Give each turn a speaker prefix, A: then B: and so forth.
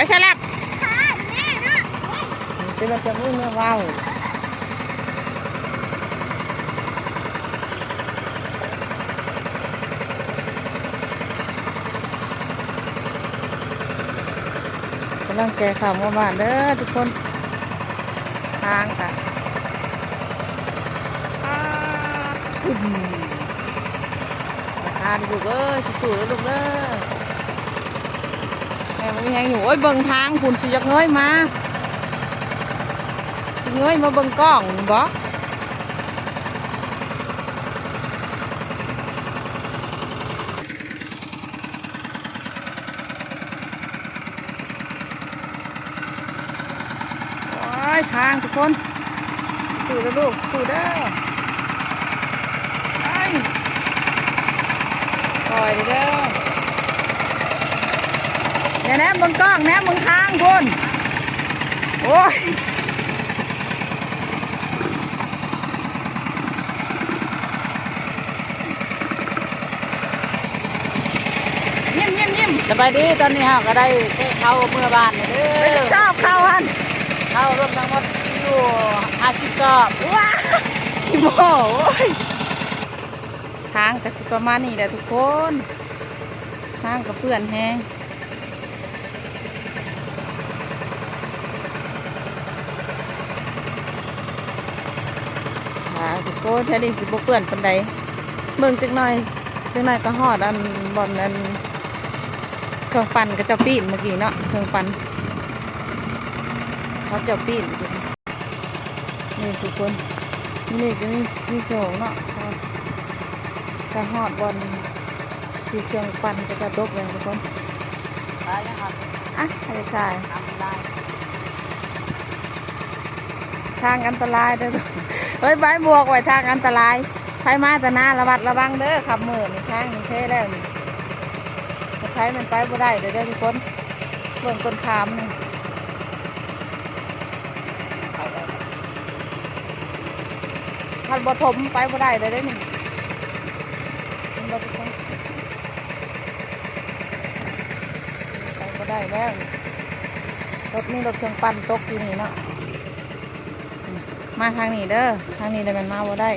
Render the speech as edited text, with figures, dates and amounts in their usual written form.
A: ใช่แล้วจะมาจะมุ่งเมื่อว้าวกำลังแก่ข่าวมาบ้านเด้อทุกคนทางค่ะทานลูกเอ้ยสู้ๆแล้วลูกเด้อแม่ไม่มีแหงอยู่โอ้ยเบิ่งทางคุณสิจะเงยมาสิเงยมาเบิ่งกล้องบ่ทางทุกคนสู้แล้วลูกสู้เด้อไปปล่อยเด้อเนี่ยแนมมึงกล้องแนมมึงทางคนโอ้ยยิ้มสบายดีตอนนี้ฮะก็ได้เข้าเมื่อบ้านเด้อชอบเข้าฮันเข้ารวมทั้งหมดอยู่50 รอบว้าอีโม่ทางกสิประมาณนี้แหละทุกคนทางกับเพื่อนแห้งทุกคนแค่นี้สิบเพื่อนปันใดเบิ่งจักหน่อยก็หอดอันบอลอันเครื่องปั่นก็จะปีนเมื่อกี้เนาะเครื่องปั่นเขาจะปีนนี่ทุกคนนี่ก็มีโซ่เนาะกระหอดบอลที่เครื่องปั่นก็จะตกเลยทุกคนได้แล้วครับอ่ะใช่ทางอันตรายเด้อเฮ้ยใบบวกไว้ทางอันตรายใครมาแต่หน้าระวัดระวังเด้อขับมือนี่ทางนี่เท่แล้วนี่ใช้มันไปบ่ได้เด้อทุกคนเบิ่งต้นขามนี่พันบถมไปบ่ได้เลยได้หนึ่งไปบ่ได้แล้วรถนี่รถเครื่องปั่นตกอยู่นี่เนาะมาทางนี้เด้อทางนี้เลยมันมาบ่ได้